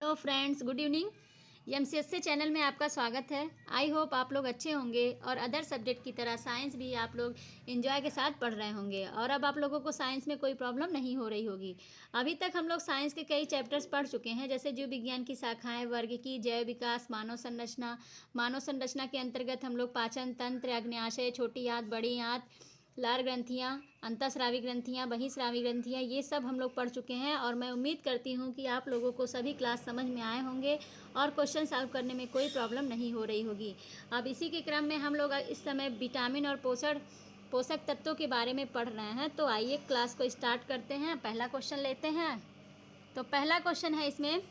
Hello friends, good evening. MCSC channel में आपका स्वागत है। आई होप आप लोग अच्छे होंगे और अदर सब्जेक्ट की तरह साइंस भी आप लोग एंजॉय के साथ पढ़ रहे होंगे और अब आप लोगों को साइंस में कोई प्रॉब्लम नहीं हो रही होगी। अभी तक हम लोग साइंस के कई चैप्टर्स पढ़ चुके हैं, जैसे जीव विज्ञान की शाखाएं, वर्ग की, जैव विकास, मानव संरचना। मानव संरचना के अंतर्गत हम लोग पाचन तंत्र, अग्न्याशय, छोटी आंत, बड़ी आंत, लार ग्रंथियाँ, अंतःस्रावी ग्रंथियाँ, बहिःस्रावी ग्रंथियाँ, ये सब हम लोग पढ़ चुके हैं और मैं उम्मीद करती हूँ कि आप लोगों को सभी क्लास समझ में आए होंगे और क्वेश्चन सॉल्व करने में कोई प्रॉब्लम नहीं हो रही होगी। अब इसी के क्रम में हम लोग इस समय विटामिन और पोषक तत्वों के बारे में पढ़ रहे हैं। तो आइए क्लास को स्टार्ट करते हैं। पहला क्वेश्चन लेते हैं। तो पहला क्वेश्चन है इसमें,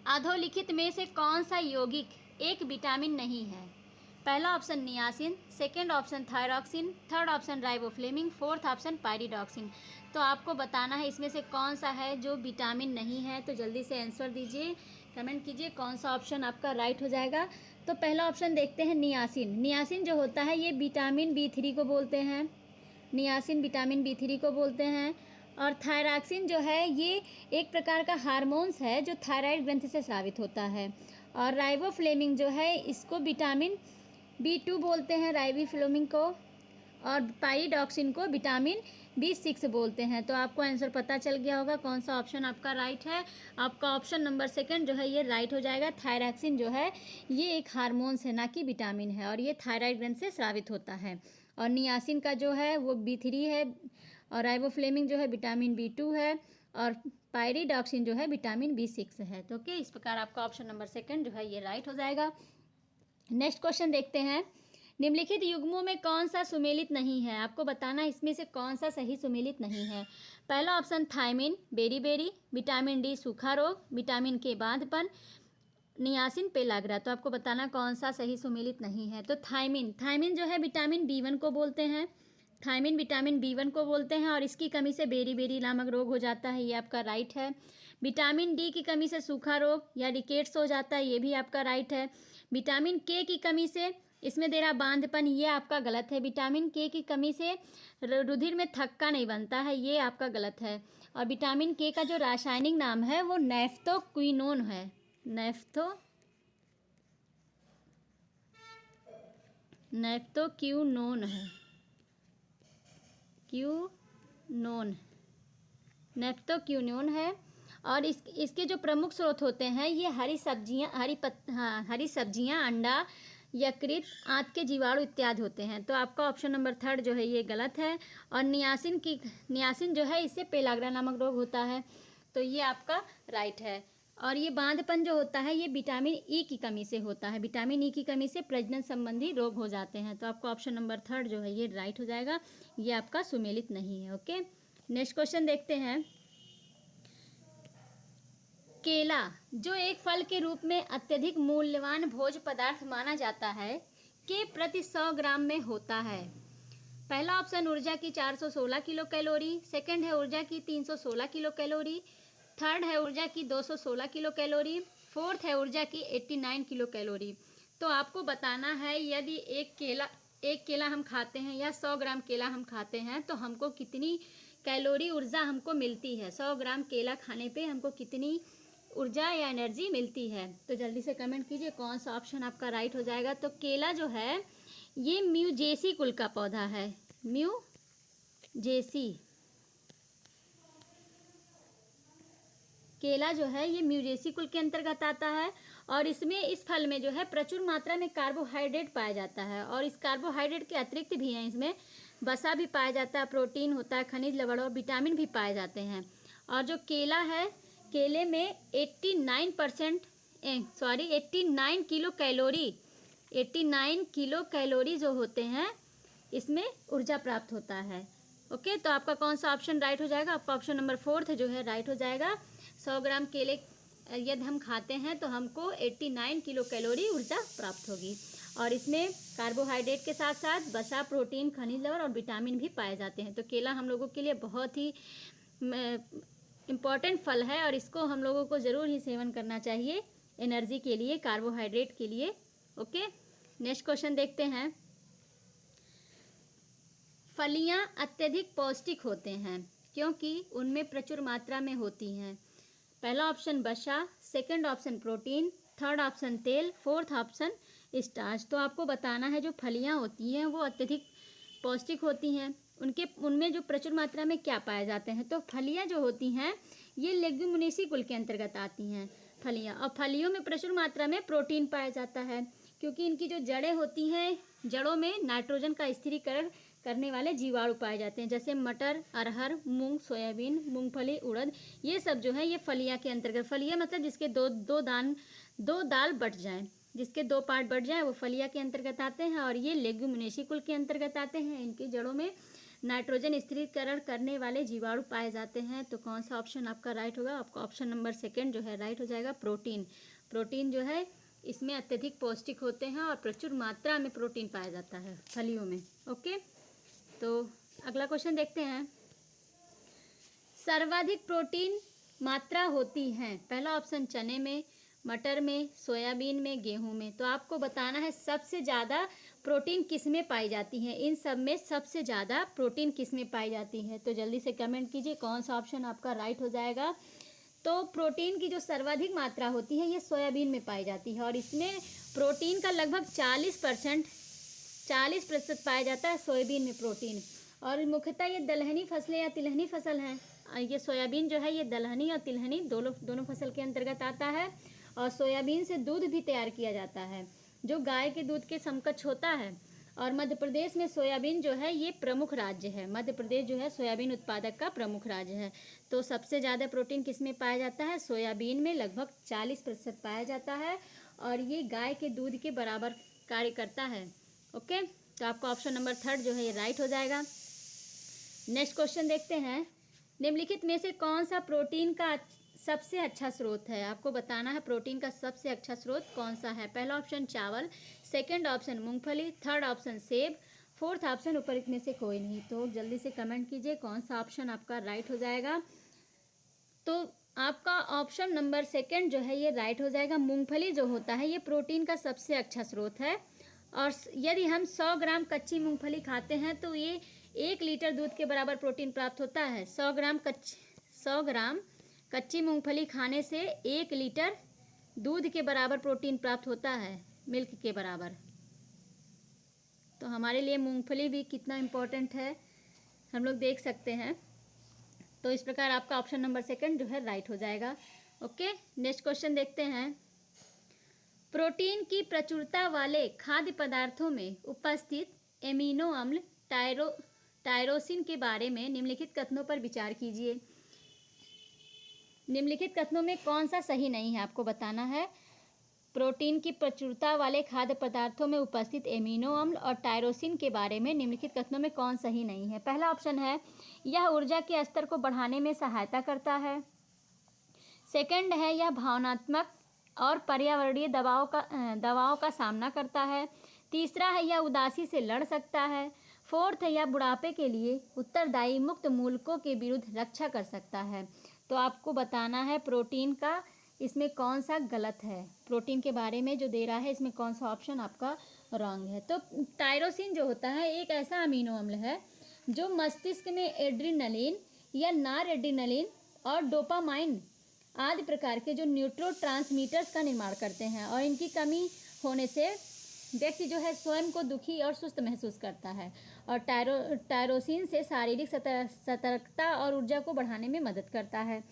अधोलिखित में से कौन सा यौगिक एक विटामिन नहीं है? पहला option niacin, second option thyroxine, third option riboflavin, fourth option pyridoxine. तो आपको बताना है इसमें से कौन सा है जो विटामिन नहीं है। तो जल्दी से आंसर दीजिए, कमेंट कीजिए कौन सा ऑप्शन आपका राइट हो जाएगा। तो पहला ऑप्शन देखते हैं नियासिन। नियासिन जो होता है ये विटामिन B3 को बोलते हैं। नियासिन विटामिन B3 को बोलते हैं। और थायरॉक्सिन जो है ये एक प्रकार का हार्मोन्स है जो थायराइड ग्रंथि से स्रावित होता है। और राइबोफ्लेविन जो है इसको विटामिन B2 बोलते हैं, राइबोफ्लेविन को। और पायरिडॉक्सिन को विटामिन B6 बोलते हैं। तो आपको आंसर पता चल गया होगा कौन सा ऑप्शन आपका राइट है। आपका ऑप्शन नंबर सेकंड जो है ये राइट हो जाएगा। थायरॉक्सिन जो है ये एक हार्मोन्स है, ना कि विटामिन है, और ये थायराइड ग्रंथि से स्रावित होता है। और नियासिन का जो है वो B3 है, और राइबोफ्लेविन जो है विटामिन B2 है, और पायरिडॉक्सिन जो है विटामिन B6 है। तो ओके, इस प्रकार आपका ऑप्शन नंबर सेकंड जो है ये राइट हो जाएगा। नेक्स्ट क्वेश्चन देखते हैं। निम्नलिखित युग्मों में कौन सा सुमेलित नहीं है? आपको बताना इसमें से कौन सा सही सुमेलित नहीं है। पहला ऑप्शन थायमिन, बेरी, विटामिन डी सूखा रोग, विटामिन के बांझपन, नियासिन पेलाग्रा। तो आपको बताना कौन सा सही सुमेलित नहीं है। तो थायमिन जो है विटामिन B1 को बोलते हैं। थायमिन विटामिन B1 को बोलते हैं और इसकी कमी से बेरी नामक रोग हो जाता है, ये आपका राइट है। विटामिन डी की कमी से सूखा रोग या रिकेट्स हो जाता है, ये भी आपका राइट है। विटामिन के की कमी से इसमें दे रहा बांझपन, ये आपका गलत है। विटामिन के की कमी से रुधिर में थक्का नहीं बनता है, ये आपका गलत है। और विटामिन के का जो रासायनिक नाम है वो नेफ्थोक्विनोन है। नेफ्थोक्विनोन है, नेफ्थोक्विनोन है। और इसके जो प्रमुख स्रोत होते हैं ये हरी सब्जियां, अंडा, यकृत, आंत के जीवाणु इत्यादि होते हैं। तो आपका ऑप्शन नंबर थर्ड जो है ये गलत है। और नियासिन जो है इससे पेलाग्रा नामक रोग होता है, तो ये आपका राइट है। और ये बांझपन जो होता है ये विटामिन ई की कमी से होता है। विटामिन ई की कमी से प्रजनन संबंधी रोग हो जाते हैं। तो आपका ऑप्शन नंबर थर्ड जो है ये राइट हो जाएगा, ये आपका सुमेलित नहीं है। ओके, नेक्स्ट क्वेश्चन देखते हैं। केला जो एक फल के रूप में अत्यधिक मूल्यवान भोज्य पदार्थ माना जाता है, के प्रति 100 ग्राम में होता है? पहला ऑप्शन ऊर्जा की 416 किलो कैलोरी, सेकंड है ऊर्जा की 316 किलो कैलोरी, थर्ड है ऊर्जा की 216 किलो कैलोरी, फोर्थ है ऊर्जा की 89 किलो कैलोरी। तो आपको बताना है यदि एक केला हम खाते हैं या 100 ग्राम केला हम खाते हैं तो हमको कितनी कैलोरी ऊर्जा हमको मिलती है। 100 ग्राम केला खाने पे हमको कितनी ऊर्जा या एनर्जी मिलती है। तो जल्दी से कमेंट कीजिए कौन सा ऑप्शन आपका राइट हो जाएगा। तो केला जो है ये म्यूजेसी कुल का पौधा है। केला जो है ये म्यूजेसी कुल के अंतर्गत आता है। और इस फल में जो है प्रचुर मात्रा में कार्बोहाइड्रेट पाया जाता है। और इस कार्बोहाइड्रेट के अतिरिक्त भी है इसमें वसा भी पाया जाता है, प्रोटीन होता है, खनिज लवण और विटामिन भी पाए जाते हैं। और जो केला है, केले में 89 किलो कैलोरी जो होते हैं इसमें ऊर्जा प्राप्त होता है। ओके, तो आपका कौन सा ऑप्शन राइट हो जाएगा? आपका ऑप्शन नंबर फोर्थ जो है राइट हो जाएगा। 100 ग्राम केले यदि हम खाते हैं तो हमको 89 किलो कैलोरी ऊर्जा प्राप्त होगी। और इसमें कार्बोहाइड्रेट के साथ साथ वसा, प्रोटीन, खनिज लवण और विटामिन भी पाए जाते हैं। तो केला हम लोगों के लिए बहुत ही इम्पॉर्टेंट फल है और इसको हम लोगों को ज़रूर ही सेवन करना चाहिए एनर्जी के लिए, कार्बोहाइड्रेट के लिए। ओके, नेक्स्ट क्वेश्चन देखते हैं। फलियां अत्यधिक पौष्टिक होते हैं क्योंकि उनमें प्रचुर मात्रा में होती हैं। पहला ऑप्शन वसा, second option protein, third option तेल, फोर्थ ऑप्शन स्टार्च। तो आपको बताना है जो फलियां होती हैं वो अत्यधिक पौष्टिक होती हैं, उनमें जो प्रचुर मात्रा में क्या पाए जाते हैं। तो फलियां जो होती हैं ये लेग्यूमिनेसी कुल के अंतर्गत आती हैं फलियां, और फलियों में प्रचुर मात्रा में प्रोटीन पाया जाता है, क्योंकि इनकी जो जड़ें होती हैं, जड़ों में नाइट्रोजन का स्थिरीकरण करने वाले जीवाणु पाए जाते हैं, जैसे मटर, अरहर, मूंग, सोयाबीन, मूंगफली, उड़द, ये सब जो है ये फलियां के अंतर्गत। फलियां मतलब जिसके दो दाल बट जाएं, जिसके दो पार्ट बढ़ जाए वो फलिया के अंतर्गत आते हैं, और ये लेग्यूमिनेसी कुल के अंतर्गत आते हैं। इनकी जड़ों में नाइट्रोजन स्थिरीकरण करने वाले जीवाणु पाए जाते हैं। तो कौन सा ऑप्शन आपका राइट होगा? आपका ऑप्शन नंबर सेकंड जो है राइट हो जाएगा, प्रोटीन। प्रोटीन जो है इसमें अत्यधिक पौष्टिक होते हैं और प्रचुर मात्रा में प्रोटीन पाया जाता है फलियों में। ओके, तो अगला क्वेश्चन देखते हैं। सर्वाधिक प्रोटीन मात्रा होती है, पहला ऑप्शन चने में, मटर में, सोयाबीन में, गेहूं में। तो आपको बताना है सबसे ज़्यादा प्रोटीन किस में पाई जाती है, इन सब में सबसे ज़्यादा प्रोटीन किस में पाई जाती है। तो जल्दी से कमेंट कीजिए कौन सा ऑप्शन आपका राइट हो जाएगा। तो प्रोटीन की जो सर्वाधिक मात्रा होती है ये सोयाबीन में पाई जाती है, और इसमें प्रोटीन का लगभग 40% पाया जाता है सोयाबीन में प्रोटीन। और मुख्यतः ये दलहनी फसलें या तिलहनी फसल हैं। ये सोयाबीन जो है ये दलहनी और तिलहनी दोनों फसल के अंतर्गत आता है, और सोयाबीन से दूध भी तैयार किया जाता है जो गाय के दूध के समकक्ष होता है। और मध्य प्रदेश में सोयाबीन जो है ये प्रमुख राज्य है, मध्य प्रदेश जो है सोयाबीन उत्पादक का प्रमुख राज्य है। तो सबसे ज़्यादा प्रोटीन किस में पाया जाता है? सोयाबीन में लगभग 40% पाया जाता है, और ये गाय के दूध के बराबर कार्य करता है। ओके, तो आपका ऑप्शन नंबर थर्ड जो है ये राइट हो जाएगा। नेक्स्ट क्वेश्चन देखते हैं। निम्नलिखित में से कौन सा प्रोटीन का सबसे अच्छा स्रोत है? आपको बताना है प्रोटीन का सबसे अच्छा स्रोत कौन सा है। पहला ऑप्शन चावल, सेकंड ऑप्शन मूंगफली, थर्ड ऑप्शन सेब, फोर्थ ऑप्शन ऊपर में से कोई नहीं। तो जल्दी से कमेंट कीजिए कौन सा ऑप्शन आपका राइट हो जाएगा। तो आपका ऑप्शन नंबर सेकंड जो है ये राइट हो जाएगा। मूंगफली जो होता है ये प्रोटीन का सबसे अच्छा स्रोत है, और यदि हम 100 ग्राम कच्ची मूंगफली खाते हैं तो ये 1 लीटर दूध के बराबर प्रोटीन प्राप्त होता है। 100 ग्राम कच्ची मूंगफली खाने से 1 लीटर दूध के बराबर प्रोटीन प्राप्त होता है, मिल्क के बराबर। तो हमारे लिए मूंगफली भी कितना इम्पोर्टेंट है हम लोग देख सकते हैं। तो इस प्रकार आपका ऑप्शन नंबर सेकंड जो है राइट हो जाएगा। ओके, नेक्स्ट क्वेश्चन देखते हैं। प्रोटीन की प्रचुरता वाले खाद्य पदार्थों में उपस्थित एमिनो अम्ल टायरोसिन के बारे में निम्नलिखित कथनों पर विचार कीजिए। निम्नलिखित कथनों में कौन सा सही नहीं है आपको बताना है। प्रोटीन की प्रचुरता वाले खाद्य पदार्थों में उपस्थित एमिनो अम्ल और टायरोसिन के बारे में निम्नलिखित कथनों में कौन सही नहीं है। पहला ऑप्शन है यह ऊर्जा के स्तर को बढ़ाने में सहायता करता है। सेकंड है यह भावनात्मक और पर्यावरणीय दबाव का सामना करता है। तीसरा है यह उदासी से लड़ सकता है। फोर्थ है यह बुढ़ापे के लिए उत्तरदायी मुक्त मूलकों के विरुद्ध रक्षा कर सकता है। तो आपको बताना है प्रोटीन का इसमें कौन सा गलत है। प्रोटीन के बारे में जो दे रहा है इसमें कौन सा ऑप्शन आपका रॉन्ग है। तो टायरोसिन जो होता है एक ऐसा अमीनो अम्ल है जो मस्तिष्क में एड्रिनलिन या नार एड्रिनलिन और डोपामाइन आदि प्रकार के जो न्यूरोट्रांसमीटर्स का निर्माण करते हैं, और इनकी कमी होने से व्यक्ति जो है स्वयं को दुखी और सुस्त महसूस करता है। और टायरोसिन से शारीरिक सतर्कता और ऊर्जा को बढ़ाने में मदद करता है।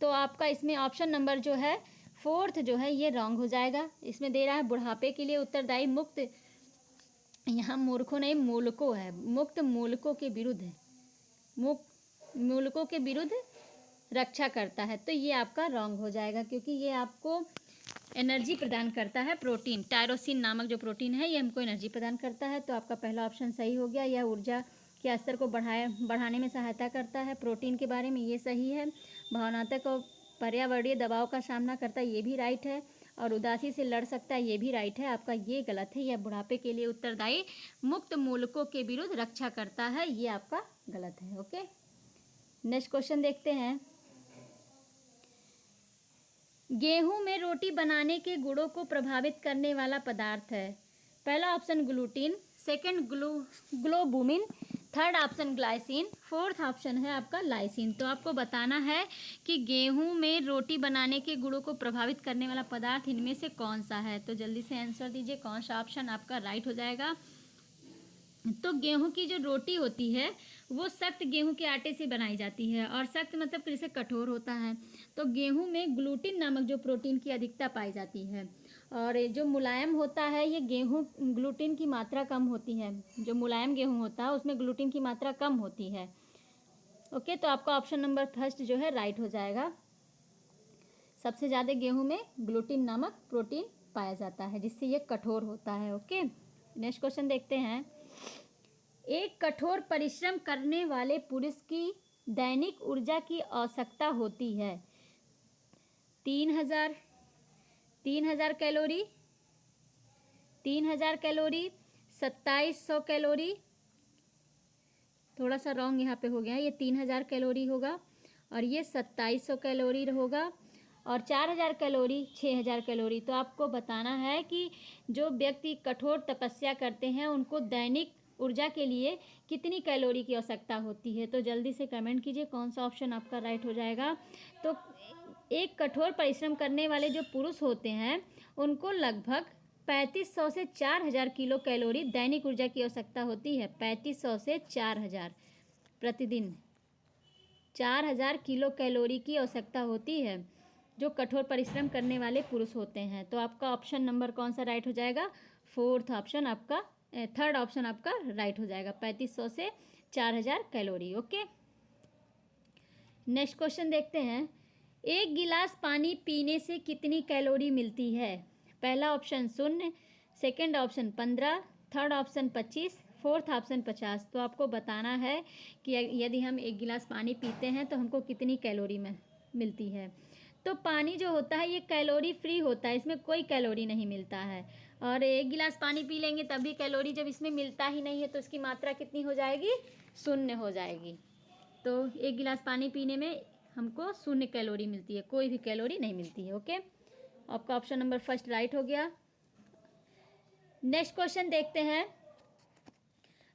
तो आपका इसमें ऑप्शन नंबर जो है फोर्थ जो है ये रॉन्ग हो जाएगा। इसमें दे रहा है बुढ़ापे के लिए उत्तरदायी मुक्त, यहाँ मूर्खों नहीं मूलकों है, मुक्त मूलकों के विरुद्ध है, मुक्त मूलकों के विरुद्ध रक्षा करता है। तो ये आपका रॉन्ग हो जाएगा, क्योंकि ये आपको एनर्जी प्रदान करता है। प्रोटीन टायरोसिन नामक जो प्रोटीन है ये हमको एनर्जी प्रदान करता है। तो आपका पहला ऑप्शन सही हो गया, यह ऊर्जा के स्तर को बढ़ाने में सहायता करता है। प्रोटीन के बारे में ये सही है। भावनात्मक और पर्यावरणीय दबाव का सामना करता है, ये भी राइट है। और उदासी से लड़ सकता है, ये भी राइट है। आपका ये गलत है, यह बुढ़ापे के लिए उत्तरदायी मुक्त मूलकों के विरुद्ध रक्षा करता है, ये आपका गलत है। ओके, नेक्स्ट क्वेश्चन देखते हैं। गेहूं में रोटी बनाने के गुणों को प्रभावित करने वाला पदार्थ है। पहला option gluten, second globulin, third option glycine, fourth option है आपका लाइसिन। तो आपको बताना है कि गेहूं में रोटी बनाने के गुणों को प्रभावित करने वाला पदार्थ इनमें से कौन सा है। तो जल्दी से आंसर दीजिए, कौन सा ऑप्शन आपका राइट हो जाएगा। तो गेहूं की जो रोटी होती है वो सख्त गेहूं के आटे से बनाई जाती है, और सख्त मतलब कि जैसे कठोर होता है। तो गेहूं में ग्लूटीन नामक जो प्रोटीन की अधिकता पाई जाती है, और ये जो मुलायम होता है ये गेहूं, ग्लूटीन की मात्रा कम होती है। जो मुलायम गेहूं होता है उसमें ग्लूटीन की मात्रा कम होती है। ओके, तो आपका ऑप्शन नंबर फर्स्ट जो है राइट हो जाएगा। सबसे ज़्यादा गेहूं में ग्लूटीन नामक प्रोटीन पाया जाता है, जिससे ये कठोर होता है। ओके, नेक्स्ट क्वेश्चन देखते हैं। एक कठोर परिश्रम करने वाले पुरुष की दैनिक ऊर्जा की आवश्यकता होती है 3000 कैलोरी, 3000 कैलोरी, 2700 कैलोरी, थोड़ा सा रॉन्ग यहाँ पे हो गया, ये 3000 कैलोरी होगा, और ये 2700 कैलोरी होगा, और 4000 कैलोरी, 6000 कैलोरी। तो आपको बताना है कि जो व्यक्ति कठोर तपस्या करते हैं उनको दैनिक ऊर्जा के लिए कितनी कैलोरी की आवश्यकता होती है। तो जल्दी से कमेंट कीजिए कौन सा ऑप्शन आपका राइट हो जाएगा। तो एक कठोर परिश्रम करने वाले जो पुरुष होते हैं उनको लगभग 3500 से 4000 किलो कैलोरी दैनिक ऊर्जा की आवश्यकता होती है। 3500 से 4000 प्रतिदिन 4000 किलो कैलोरी की आवश्यकता होती है जो कठोर परिश्रम करने वाले पुरुष होते हैं। तो आपका ऑप्शन नंबर कौन सा राइट हो जाएगा। फोर्थ ऑप्शन आपका, थर्ड ऑप्शन आपका राइट हो जाएगा, 3500 से 4000 कैलोरी। ओके, नेक्स्ट क्वेश्चन देखते हैं। एक गिलास पानी पीने से कितनी कैलोरी मिलती है। पहला option 0, second option 15, third option 25, fourth option 50। तो आपको बताना है कि यदि हम एक गिलास पानी पीते हैं तो हमको कितनी कैलोरी में मिलती है। तो पानी जो होता है ये कैलोरी फ्री होता है, इसमें कोई कैलोरी नहीं मिलता है, और एक गिलास पानी पी लेंगे तब भी कैलोरी, जब इसमें मिलता ही नहीं है तो इसकी मात्रा कितनी हो जाएगी, 0 हो जाएगी। तो एक गिलास पानी पीने में हमको 0 कैलोरी मिलती है, कोई भी कैलोरी नहीं मिलती है। ओके, आपका ऑप्शन नंबर फर्स्ट राइट हो गया। नेक्स्ट क्वेश्चन देखते हैं।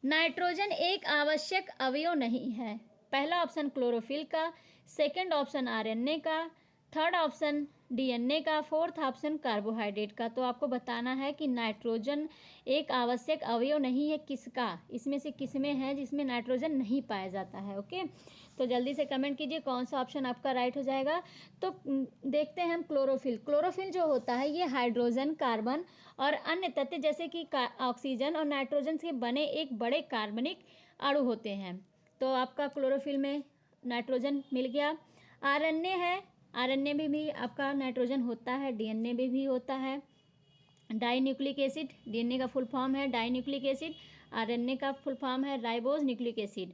नाइट्रोजन एक आवश्यक अवयव नहीं है। पहला ऑप्शन क्लोरोफिल का, सेकंड ऑप्शन आरएनए का, थर्ड ऑप्शन डीएनए का, फोर्थ ऑप्शन कार्बोहाइड्रेट का। तो आपको बताना है कि नाइट्रोजन एक आवश्यक अवयव नहीं है किसका, इसमें से किसमें है जिसमें नाइट्रोजन नहीं पाया जाता है। ओके, तो जल्दी से कमेंट कीजिए कौन सा ऑप्शन आपका राइट हो जाएगा। तो देखते हैं हम क्लोरोफिल। क्लोरोफिल जो होता है ये हाइड्रोजन, कार्बन और अन्य तत्व जैसे कि ऑक्सीजन और नाइट्रोजन से बने एक बड़े कार्बनिक अणु होते हैं। तो आपका क्लोरोफिल में नाइट्रोजन मिल गया। आरएनए है, आरएनए में भी आपका नाइट्रोजन होता है, डीएनए में भी होता है। डाई न्यूक्लिक एसिड, डीएनए का फुल फॉर्म है डाई न्यूक्लिक एसिड, आरएनए का फुल फॉर्म है राइबोज न्यूक्लिक एसिड।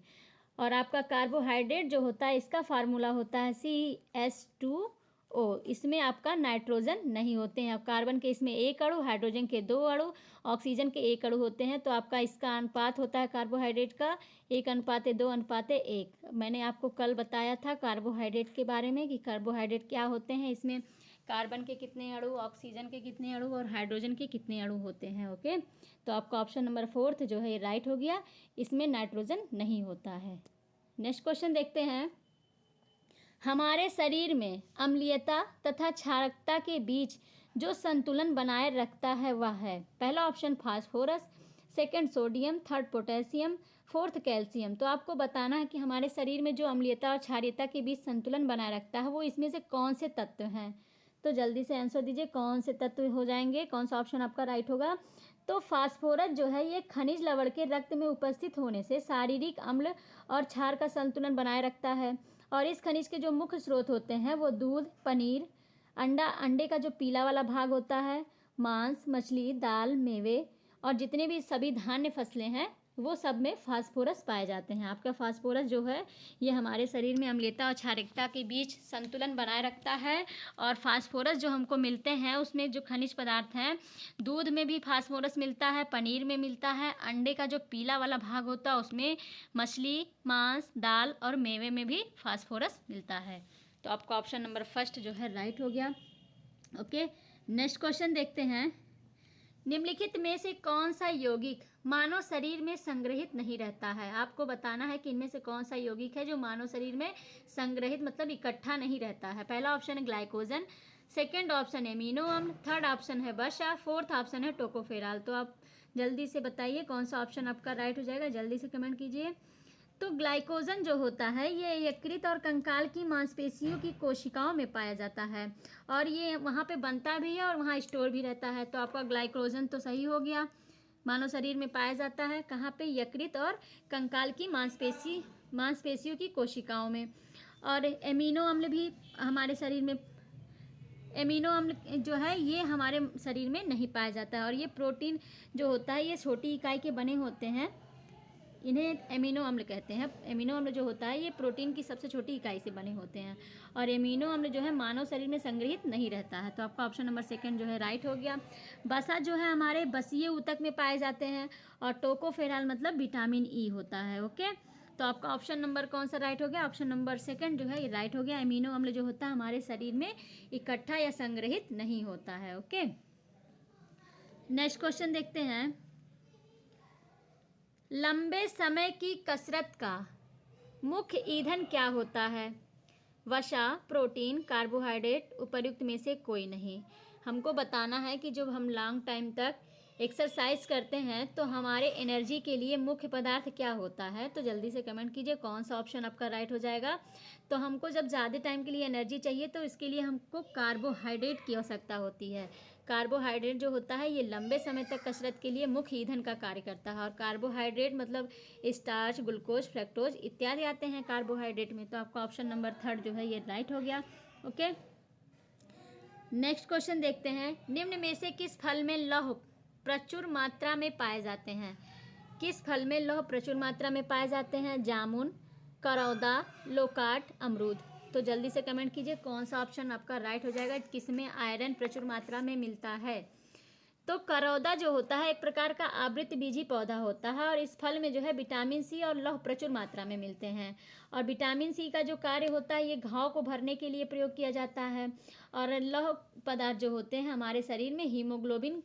और आपका कार्बोहाइड्रेट जो होता है इसका फार्मूला होता है CH2O। इसमें आपका नाइट्रोजन नहीं होते हैं। कार्बन के इसमें एक अणु, हाइड्रोजन के 2 अणु, ऑक्सीजन के 1 अणु होते हैं। तो आपका इसका अनुपात होता है कार्बोहाइड्रेट का 1:2:1। मैंने आपको कल बताया था कार्बोहाइड्रेट के बारे में कि कार्बोहाइड्रेट क्या होते हैं। इसमें कार्बन के कितने अणु, ऑक्सीजन के कितने अणु और हाइड्रोजन के कितने अणु होते हैं। ओके, तो आपका ऑप्शन नंबर फोर्थ जो है राइट हो गया, इसमें नाइट्रोजन नहीं होता है। नेक्स्ट क्वेश्चन देखते हैं। हमारे शरीर में अम्लीयता तथा क्षारकता के बीच जो संतुलन बनाए रखता है वह है। पहला option phosphorus, second sodium, third potassium, fourth calcium. तो आपको बताना है कि हमारे शरीर में जो अम्लीयता और क्षारीयता के बीच संतुलन बनाए रखता है वो इसमें से कौन से तत्व हैं। तो जल्दी से आंसर दीजिए कौन से तत्व हो जाएंगे, कौन सा ऑप्शन आपका राइट होगा। तो फास्फोरस जो है ये खनिज लवण के रक्त में उपस्थित होने से शारीरिक अम्ल और क्षार का संतुलन बनाए रखता है, और इस खनिज के जो मुख्य स्रोत होते हैं वो दूध, पनीर, अंडा, अंडे का जो पीला वाला भाग होता है, मांस, मछली, दाल, मेवे और जितने भी सभी धान्य फसलें हैं वो सब में फास्फोरस पाए जाते हैं। आपका फास्फोरस जो है ये हमारे शरीर में अम्लीयता और क्षारीयता के बीच संतुलन बनाए रखता है। और फास्फोरस जो हमको मिलते हैं उसमें जो खनिज पदार्थ हैं, दूध में भी फास्फोरस मिलता है, पनीर में मिलता है, अंडे का जो पीला वाला भाग होता है उसमें, मछली, मांस, दाल और मेवे में भी फास्फोरस मिलता है। तो आपका ऑप्शन नंबर फर्स्ट जो है राइट हो गया। ओके, नेक्स्ट क्वेश्चन देखते हैं। निम्नलिखित में से कौन सा यौगिक मानव शरीर में संग्रहित नहीं रहता है। आपको बताना है कि इनमें से कौन सा यौगिक है जो मानव शरीर में संग्रहित मतलब इकट्ठा नहीं रहता है। पहला ऑप्शन है ग्लाइकोजन, सेकेंड ऑप्शन है अमीनो अम्ल, थर्ड ऑप्शन है वसा, फोर्थ ऑप्शन है टोकोफेरॉल। तो आप जल्दी से बताइए कौन सा ऑप्शन आपका राइट हो जाएगा, जल्दी से कमेंट कीजिए। तो ग्लाइकोजन जो होता है ये यकृत और कंकाल की मांसपेशियों की कोशिकाओं में पाया जाता है और ये वहाँ पे बनता भी है और वहाँ स्टोर भी रहता है। तो आपका ग्लाइकोजन तो सही हो गया। मानव शरीर में पाया जाता है कहाँ पे, यकृत और कंकाल की मांसपेशियों की कोशिकाओं में। और एमिनो अम्ल भी हमारे शरीर में, एमिनो अम्ल जो है ये हमारे शरीर में नहीं पाया जाता है। और ये प्रोटीन जो होता है ये छोटी इकाई के बने होते हैं, इन्हें एमिनो अम्ल कहते हैं। एमिनो अम्ल जो होता है ये प्रोटीन की सबसे छोटी इकाई से बने होते हैं और एमिनो अम्ल जो है मानव शरीर में संग्रहित नहीं रहता है। तो आपका ऑप्शन नंबर सेकंड जो है राइट हो गया। वसा जो है हमारे बसीय ऊतक में पाए जाते हैं और टोकोफेरॉल मतलब विटामिन ई होता है। ओके, तो आपका ऑप्शन नंबर कौन सा राइट हो गया, ऑप्शन नंबर सेकंड जो है ये राइट हो गया। एमिनो अम्ल जो होता है हमारे शरीर में इकट्ठा या संग्रहित नहीं होता है। ओके, नेक्स्ट क्वेश्चन देखते हैं। लंबे समय की कसरत का मुख्य ईंधन क्या होता है? वसा, प्रोटीन, कार्बोहाइड्रेट, उपर्युक्त में से कोई नहीं। हमको बताना है कि जब हम लॉन्ग टाइम तक एक्सरसाइज करते हैं तो हमारे एनर्जी के लिए मुख्य पदार्थ क्या होता है। तो जल्दी से कमेंट कीजिए कौन सा ऑप्शन आपका राइट हो जाएगा। तो हमको जब ज़्यादा टाइम के लिए एनर्जी चाहिए तो इसके लिए हमको कार्बोहाइड्रेट की आवश्यकता होती है। कार्बोहाइड्रेट जो होता है ये लंबे समय तक कसरत के लिए मुख्य ईंधन का कार्य करता है। और कार्बोहाइड्रेट मतलब स्टार्च, ग्लूकोज, फ्रक्टोज इत्यादि आते हैं कार्बोहाइड्रेट में। तो आपका ऑप्शन नंबर थर्ड जो है ये राइट हो गया। ओके, नेक्स्ट क्वेश्चन देखते हैं। निम्न में से किस फल में लौह प्रचुर मात्रा में पाए जाते हैं? किस फल में लौह प्रचुर मात्रा में पाए जाते हैं? जामुन, करौदा, लोकाट, अमरूद। तो जल्दी से कमेंट कीजिए कौन सा ऑप्शन आपका राइट हो जाएगा, किसमें आयरन प्रचुर मात्रा में मिलता है। तो करौदा जो होता है एक प्रकार का आवृतबीजी पौधा होता है और इस फल में जो है विटामिन सी और लौह प्रचुर मात्रा में मिलते हैं। और विटामिन सी का जो कार्य होता है ये घाव को भरने के लिए प्रयोग किया जाता है। और लौह पदार्थ जो होते हैं हमारे शरीर में हीमोग्लोबिन,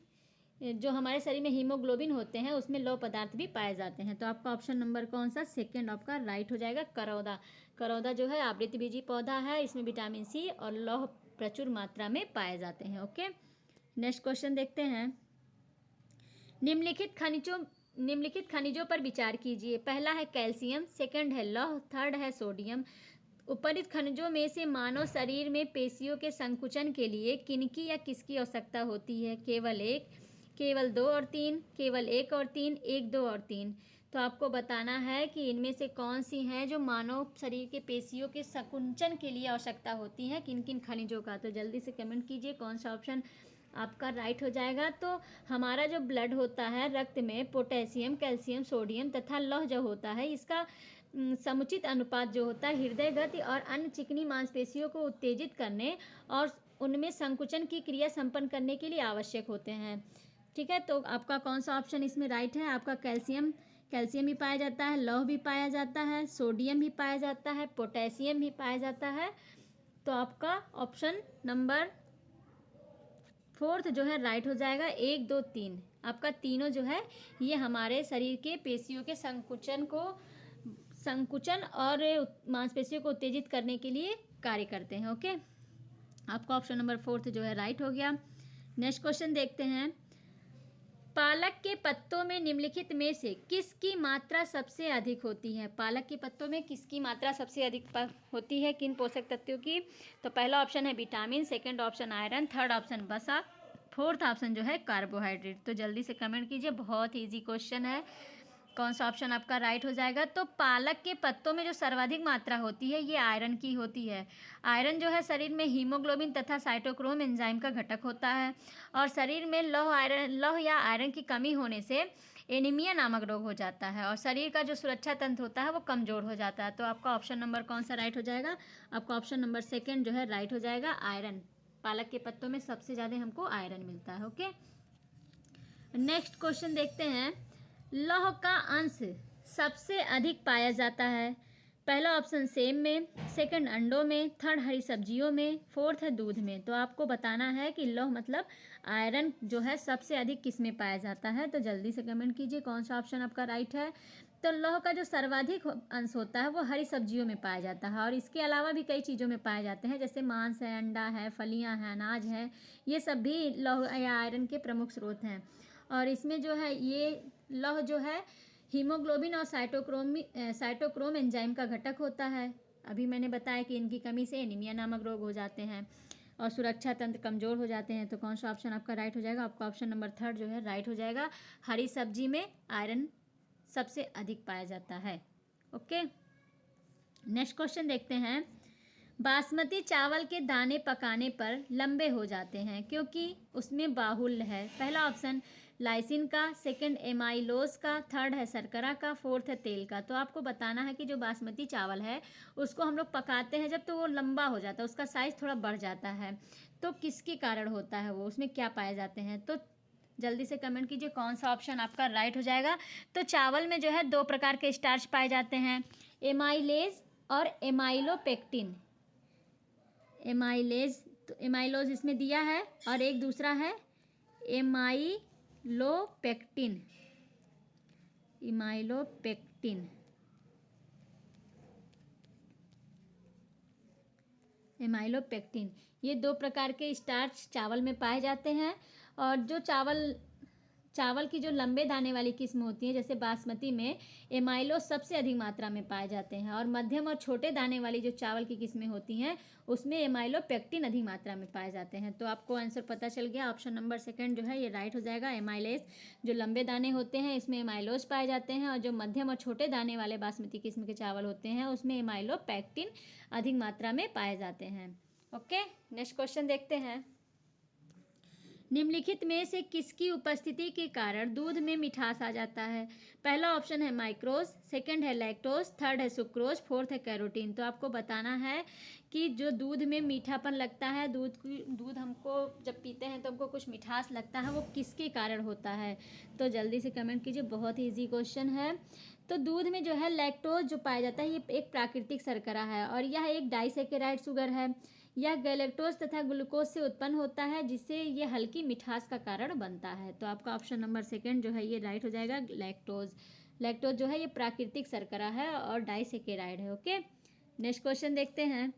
जो हमारे शरीर में हीमोग्लोबिन होते हैं उसमें लौह पदार्थ भी पाए जाते हैं। तो आपका ऑप्शन नंबर कौन सा, सेकंड आपका राइट हो जाएगा, करौदा। करौदा जो है आवृतबीजी पौधा है, इसमें विटामिन सी और लौह प्रचुर मात्रा में पाए जाते हैं। ओके, नेक्स्ट क्वेश्चन देखते हैं। निम्नलिखित खनिजों पर विचार कीजिए। पहला है कैल्शियम, सेकंड है लौह, थर्ड है सोडियम। उपरित खनिजों में से मानव शरीर में पेशियों के संकुचन के लिए किनकी या किसकी आवश्यकता होती है? केवल एक, केवल दो और तीन, केवल एक और तीन, एक, दो और तीन। तो आपको बताना है कि इनमें से कौन सी हैं जो मानव शरीर के पेशियों के संकुचन के लिए आवश्यकता होती हैं, किन किन खनिजों का। तो जल्दी से कमेंट कीजिए कौन सा ऑप्शन आपका राइट हो जाएगा। तो हमारा जो ब्लड होता है रक्त में पोटेशियम, कैल्शियम, सोडियम तथा लौह जो होता है इसका समुचित अनुपात जो होता है हृदय गति और अन्य चिकनी मांसपेशियों को उत्तेजित करने और उनमें संकुचन की क्रिया संपन्न करने के लिए आवश्यक होते हैं। ठीक है, तो आपका कौन सा ऑप्शन इसमें राइट है? आपका कैल्शियम भी पाया जाता है, लौह भी पाया जाता है, सोडियम भी पाया जाता है, पोटेशियम भी पाया जाता है। तो आपका ऑप्शन नंबर फोर्थ जो है राइट हो जाएगा, एक, दो, तीन। आपका तीनों जो है ये हमारे शरीर के पेशियों के संकुचन और मांसपेशियों को उत्तेजित करने के लिए कार्य करते हैं। ओके, आपका ऑप्शन नंबर फोर्थ जो है राइट हो गया। नेक्स्ट क्वेश्चन देखते हैं। पालक के पत्तों में निम्नलिखित में से किसकी मात्रा सबसे अधिक होती है? पालक के पत्तों में किसकी मात्रा सबसे अधिक होती है, किन पोषक तत्वों की? तो पहला ऑप्शन है vitamin, second option iron, third option वसा, फोर्थ ऑप्शन जो है कार्बोहाइड्रेट। तो जल्दी से कमेंट कीजिए, बहुत इजी क्वेश्चन है, कौन सा ऑप्शन आपका राइट हो जाएगा। तो पालक के पत्तों में जो सर्वाधिक मात्रा होती है ये आयरन की होती है। आयरन जो है शरीर में हीमोग्लोबिन तथा साइटोक्रोम एंजाइम का घटक होता है और शरीर में लौह या आयरन की कमी होने से एनीमिया नामक रोग हो जाता है और शरीर का जो सुरक्षा तंत्र होता है वो कमज़ोर हो जाता है। तो आपका ऑप्शन नंबर कौन सा राइट हो जाएगा? आपका ऑप्शन नंबर सेकेंड जो है राइट हो जाएगा, आयरन। पालक के पत्तों में सबसे ज़्यादा हमको आयरन मिलता है। ओके, नेक्स्ट क्वेश्चन देखते हैं। लौह का अंश सबसे अधिक पाया जाता है पहला ऑप्शन सेब में, सेकंड अंडों में, थर्ड हरी सब्जियों में, फोर्थ है दूध में। तो आपको बताना है कि लौह मतलब आयरन जो है सबसे अधिक किस में पाया जाता है। तो जल्दी से कमेंट कीजिए कौन सा ऑप्शन आपका राइट है। तो लौह का जो सर्वाधिक अंश होता है वो हरी सब्जियों में पाया जाता है, और इसके अलावा भी कई चीज़ों में पाए जाते हैं, जैसे मांस है, अंडा है, फलियां हैं, अनाज है। ये सब भी लौह या आयरन के प्रमुख स्रोत हैं। और इसमें जो है ये लौह जो है हीमोग्लोबिन और साइटोक्रोम एंजाइम का घटक होता है। अभी मैंने बताया कि इनकी कमी से एनीमिया नामक रोग हो जाते हैं और सुरक्षा तंत्र कमज़ोर हो जाते हैं। तो कौन सा ऑप्शन आपका राइट हो जाएगा? आपका ऑप्शन नंबर थर्ड जो है राइट हो जाएगा। हरी सब्जी में आयरन सबसे अधिक पाया जाता है। ओके, नेक्स्ट क्वेश्चन देखते हैं। बासमती चावल के दाने पकाने पर लंबे हो जाते हैं क्योंकि उसमें बाहुल्य है। पहला ऑप्शन लाइसिन का, सेकंड एमाइलोज का, थर्ड है शर्करा का, फोर्थ है तेल का। तो आपको बताना है कि जो बासमती चावल है उसको हम लोग पकाते हैं जब, तो वो लंबा हो जाता है, उसका साइज़ थोड़ा बढ़ जाता है। तो किसके कारण होता है वो, उसमें क्या पाए जाते हैं? तो जल्दी से कमेंट कीजिए कौन सा ऑप्शन आपका राइट हो जाएगा। तो चावल में जो है दो प्रकार के स्टार्च पाए जाते हैं, एमाइलेज और एमाइलोपेक्टिन। एमाइलेज, तो एमाइलोज इसमें दिया है, और एक दूसरा है एमाइलोपेक्टिन। एमाइलोपेक्टिन, एमाइलोपेक्टिन, ये दो प्रकार के स्टार्च चावल में पाए जाते हैं। और जो चावल की जो लंबे दाने वाली किस्म होती है, जैसे बासमती में एमाइलो सबसे अधिक मात्रा में पाए जाते हैं, और मध्यम और छोटे दाने वाली जो चावल की किस्में होती हैं उसमें एमाइलोपेक्टिन अधिक मात्रा में पाए जाते हैं। तो आपको आंसर पता चल गया, ऑप्शन नंबर सेकंड जो है ये राइट हो जाएगा। एमाइलेज जो लंबे दाने होते हैं इसमें एमाइलोज पाए जाते हैं, और जो मध्यम और छोटे दाने वाले बासमती किस्म के चावल होते हैं उसमें एमाइलोपेक्टिन अधिक मात्रा में पाए जाते हैं। ओके, नेक्स्ट क्वेश्चन देखते हैं। निम्नलिखित में से किसकी उपस्थिति के कारण दूध में मिठास आ जाता है? पहला ऑप्शन है माइक्रोज, सेकंड है लैक्टोज, थर्ड है सुक्रोज, फोर्थ है कैरोटीन। तो आपको बताना है कि जो दूध में मीठापन लगता है, दूध हमको जब पीते हैं तो हमको कुछ मिठास लगता है, वो किसके कारण होता है? तो जल्दी से कमेंट कीजिए, बहुत ही ईजी क्वेश्चन है। तो दूध में जो है लैक्टोज जो पाया जाता है ये एक प्राकृतिक शर्करा है, और यह एक डाइसेकेराइड शुगर है। यह गैलेक्टोज तथा ग्लूकोज से उत्पन्न होता है, जिससे ये हल्की मिठास का कारण बनता है। तो आपका ऑप्शन नंबर सेकंड जो है ये राइट हो जाएगा, लैक्टोज। लैक्टोज जो है ये प्राकृतिक शर्करा है और डाइसेकेराइड है। ओके, नेक्स्ट क्वेश्चन देखते हैं।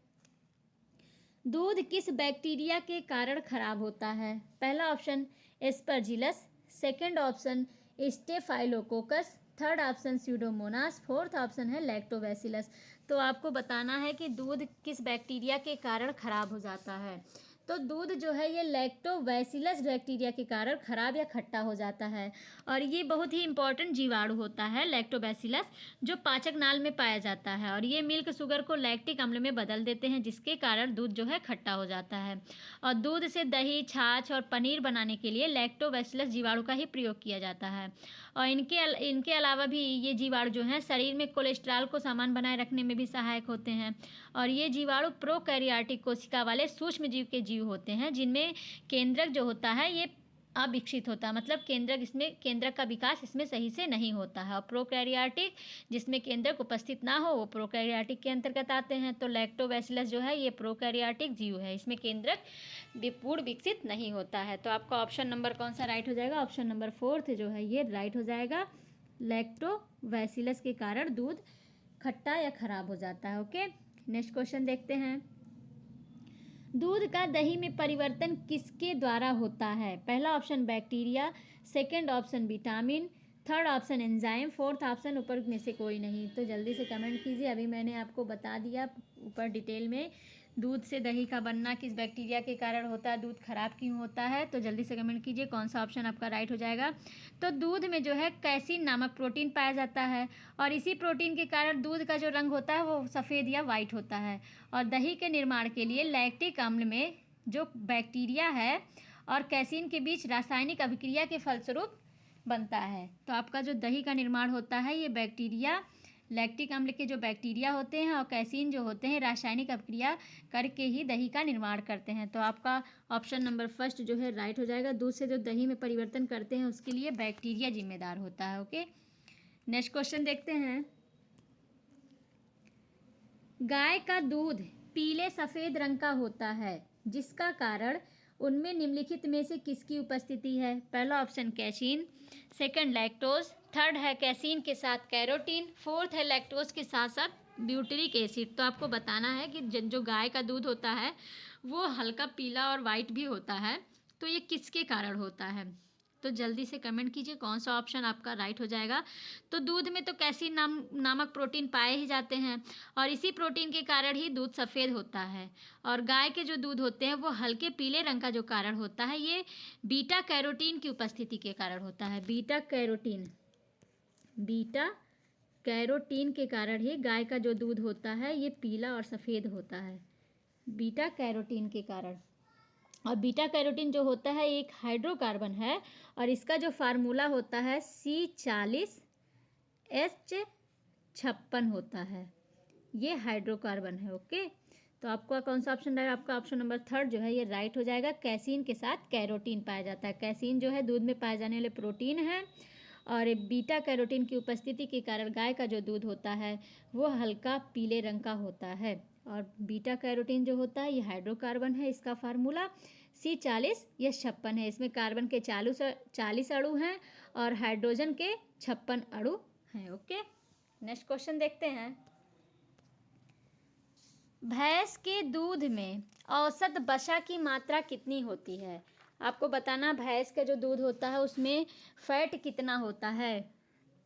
दूध किस बैक्टीरिया के कारण खराब होता है? पहला option Aspergillus, second option staphylococcus, third option Pseudomonas, fourth option है लैक्टोबैसिलस। तो आपको बताना है कि दूध किस बैक्टीरिया के कारण खराब हो जाता है। तो दूध जो है ये लैक्टोबैसिलस बैक्टीरिया के कारण खराब या खट्टा हो जाता है, और ये बहुत ही इंपॉर्टेंट जीवाणु होता है लैक्टोबैसिलस, जो पाचक नाल में पाया जाता है, और ये मिल्क शुगर को लैक्टिक अम्ल में बदल देते हैं, जिसके कारण दूध जो है खट्टा हो जाता है। और दूध से दही, छाछ और पनीर बनाने के लिए लैक्टोबैसिलस जीवाणु का ही प्रयोग किया जाता है। और इनके अलावा भी ये जीवाणु जो हैं शरीर में कोलेस्ट्रॉल को समान बनाए रखने में भी सहायक होते हैं। और ये जीवाणु प्रोकैरियोटिक कोशिका वाले सूक्ष्म जीव के जीव होते हैं, जिनमें केंद्रक जो होता है ये अविकसित होता है, मतलब केंद्रक का विकास इसमें सही से नहीं होता है। और प्रोकैरियोटिक जिसमें केंद्रक उपस्थित ना हो वो प्रोकैरियोटिक के अंतर्गत आते हैं। तो लैक्टोबैसिलस जो है ये प्रोकैरियोटिक जीव है, इसमें केंद्रक पूर्ण विकसित नहीं होता है। तो आपका ऑप्शन नंबर कौन सा राइट हो जाएगा? ऑप्शन नंबर फोर्थ जो है ये राइट हो जाएगा। लैक्टोबैसिलस के कारण दूध खट्टा या खराब हो जाता है। ओके, नेक्स्ट क्वेश्चन देखते हैं। दूध का दही में परिवर्तन किसके द्वारा होता है? पहला option bacteria, second option vitamin, third option enzyme, fourth option ऊपर में से कोई नहीं। तो जल्दी से कमेंट कीजिए, अभी मैंने आपको बता दिया ऊपर डिटेल में दूध से दही का बनना किस बैक्टीरिया के कारण होता है, दूध खराब क्यों होता है। तो जल्दी से कमेंट कीजिए कौन सा ऑप्शन आपका राइट हो जाएगा। तो दूध में जो है कैसीन नामक प्रोटीन पाया जाता है, और इसी प्रोटीन के कारण दूध का जो रंग होता है वो सफ़ेद या वाइट होता है। और दही के निर्माण के लिए लैक्टिक अम्ल में जो बैक्टीरिया है और कैसीन के बीच रासायनिक अभिक्रिया के फलस्वरूप बनता है। तो आपका जो दही का निर्माण होता है ये बैक्टीरिया, लैक्टिक अम्ल के जो बैक्टीरिया होते हैं और कैसीन जो होते हैं रासायनिक अभिक्रिया करके ही दही का निर्माण करते हैं। तो आपका ऑप्शन नंबर फर्स्ट जो है राइट हो जाएगा। दूध से जो दही में परिवर्तन करते हैं उसके लिए बैक्टीरिया जिम्मेदार होता है। ओके, नेक्स्ट क्वेश्चन देखते हैं। गाय का दूध पीले सफ़ेद रंग का होता है, जिसका कारण उनमें निम्नलिखित में से किसकी उपस्थिति है? पहला option casein, second lactose, third है कैसीन के साथ कैरोटीन, फोर्थ है लैक्टोज के साथ साथ ब्यूटरिक एसिड। तो आपको बताना है कि जो गाय का दूध होता है वो हल्का पीला और वाइट भी होता है, तो ये किसके कारण होता है? तो जल्दी से कमेंट कीजिए कौन सा ऑप्शन आपका राइट हो जाएगा। तो दूध में तो कैसीन नामक प्रोटीन पाए ही जाते हैं, और इसी प्रोटीन के कारण ही दूध सफ़ेद होता है। और गाय के जो दूध होते हैं वो हल्के पीले रंग का जो कारण होता है, ये बीटा कैरोटीन की उपस्थिति के कारण होता है। बीटा कैरोटीन के कारण ही गाय का जो दूध होता है ये पीला और सफ़ेद होता है, बीटा कैरोटीन के कारण। और बीटा कैरोटीन जो होता है एक हाइड्रोकार्बन है, और इसका जो फार्मूला होता है C40H56 होता है, ये हाइड्रोकार्बन है। ओके, तो आपका कौन सा ऑप्शन रहेगा? आपका ऑप्शन नंबर थर्ड जो है ये राइट हो जाएगा। कैसीन के साथ कैरोटीन पाया जाता है। कैसीन जो है दूध में पाए जाने वाले प्रोटीन है, और बीटा कैरोटीन की उपस्थिति के कारण गाय का जो दूध होता है वो हल्का पीले रंग का होता है। और बीटा कैरोटीन जो होता है ये हाइड्रोकार्बन है, इसका फार्मूला C40H56 है। इसमें कार्बन के 40 अणु हैं और हाइड्रोजन के 56 अणु हैं। ओके, नेक्स्ट क्वेश्चन देखते हैं। भैंस के दूध में औसत वसा की मात्रा कितनी होती है? आपको बताना भैंस का जो दूध होता है उसमें फैट कितना होता है।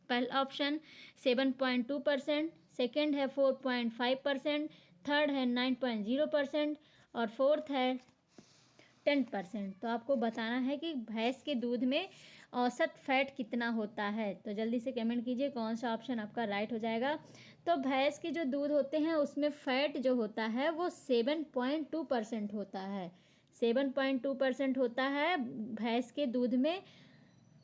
पहला ऑप्शन 7.2%, सेकेंड है 4.5%, थर्ड है 9.0% और फोर्थ है 10%। तो आपको बताना है कि भैंस के दूध में औसत फैट कितना होता है। तो जल्दी से कमेंट कीजिए कौन सा ऑप्शन आपका राइट हो जाएगा। तो भैंस के जो दूध होते हैं उसमें फैट जो होता है वो 7.2% होता है। 7.2% होता है भैंस के दूध में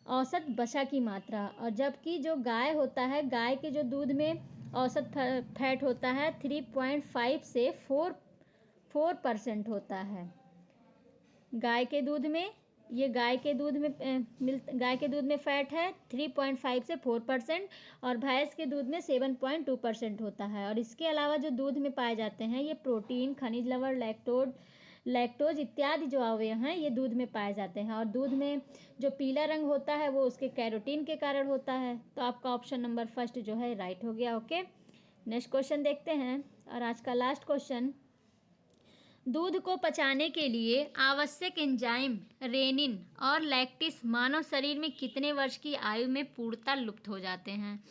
औसत वसा की मात्रा। और जबकि जो गाय होता है, गाय के जो दूध में औसत फैट होता है 3.5 से 4% होता है। गाय के दूध में गाय के दूध में फ़ैट है 3.5 से 4%, और भैंस के दूध में 7.2% होता है। और इसके अलावा जो दूध में पाए जाते हैं ये प्रोटीन, खनिज लवण, लैक्टोज इत्यादि जो अवयव हैं ये दूध में पाए जाते हैं। और दूध में जो पीला रंग होता है वो उसके कैरोटीन के कारण होता है। तो आपका ऑप्शन नंबर फर्स्ट जो है राइट हो गया। ओके, नेक्स्ट क्वेश्चन देखते हैं, और आज का लास्ट क्वेश्चन। दूध को पचाने के लिए आवश्यक एंजाइम रेनिन और लैक्टिस मानव शरीर में कितने वर्ष की आयु में पूर्णतः लुप्त हो जाते हैं?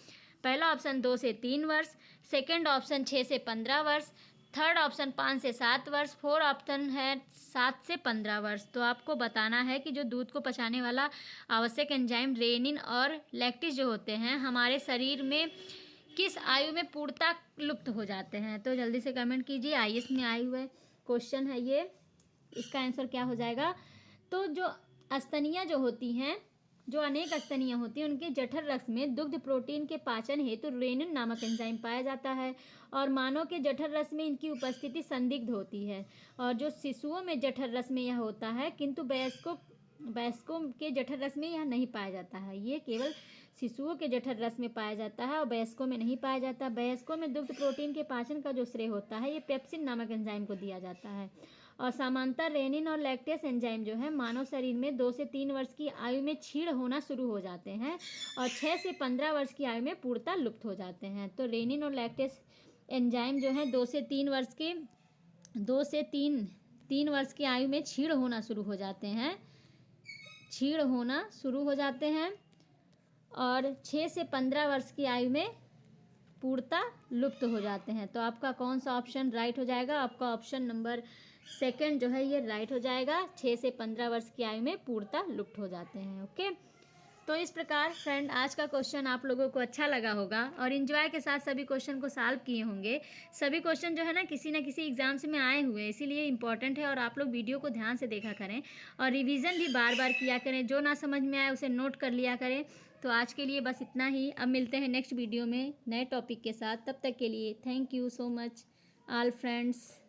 पहला ऑप्शन 2 से 3 वर्ष, सेकंड ऑप्शन 6 से 15 वर्ष, थर्ड ऑप्शन 5 से 7 वर्ष, फोर्थ ऑप्शन है 7 से 15 वर्ष। तो आपको बताना है कि जो दूध को पचाने वाला आवश्यक एंजाइम रेनिन और लैक्टिस जो होते हैं हमारे शरीर में किस आयु में पूर्णतः लुप्त हो जाते हैं। तो जल्दी से कमेंट कीजिए। आईएएस में आए हुए क्वेश्चन है ये, इसका आंसर क्या हो जाएगा? तो जो स्तनियाँ जो होती हैं, जो अनेक स्तनियाँ होती हैं, उनके जठर रस में दुग्ध प्रोटीन के पाचन हेतु रेनिन नामक एंजाइम पाया जाता है, और मानव के जठर रस में इनकी उपस्थिति संदिग्ध होती है। और जो शिशुओं में जठर रस में यह होता है, किंतु वयस्कों के जठर रस में यह नहीं पाया जाता है। ये केवल शिशुओं के जठर रस में पाया जाता है और वयस्कों में नहीं पाया जाता। वयस्कों में दुग्ध प्रोटीन के पाचन का जो श्रेय होता है ये पेप्सिन नामक एंजाइम को दिया जाता है। और सामान्यतः रेनिन और लैक्टेस एंजाइम जो है मानव शरीर में 2 से 3 वर्ष की आयु में क्षीण होना शुरू हो जाते हैं, और 6 से 15 वर्ष की आयु में पूर्णतः लुप्त हो जाते हैं। तो रेनिन और लैक्टेस एंजाइम जो है 2 से 3 वर्ष की आयु में क्षीण होना शुरू हो जाते हैं, और 6 से 15 वर्ष की आयु में पूर्णतः लुप्त हो जाते हैं। तो आपका कौन सा ऑप्शन राइट हो जाएगा? आपका ऑप्शन नंबर सेकंड जो है ये राइट हो जाएगा। 6 से 15 वर्ष की आयु में पूर्णतः लुप्त हो जाते हैं। ओके, तो इस प्रकार फ्रेंड आज का क्वेश्चन आप लोगों को अच्छा लगा होगा और इन्जॉय के साथ सभी क्वेश्चन को सॉल्व किए होंगे। सभी क्वेश्चन जो है ना किसी न किसी एग्जाम्स में आए हुए हैं, इसीलिए इम्पॉर्टेंट है, और आप लोग वीडियो को ध्यान से देखा करें और रिवीजन भी बार बार किया करें। जो ना समझ में आए उसे नोट कर लिया करें। तो आज के लिए बस इतना ही। अब मिलते हैं नेक्स्ट वीडियो में नए टॉपिक के साथ। तब तक के लिए thank you so much all friends.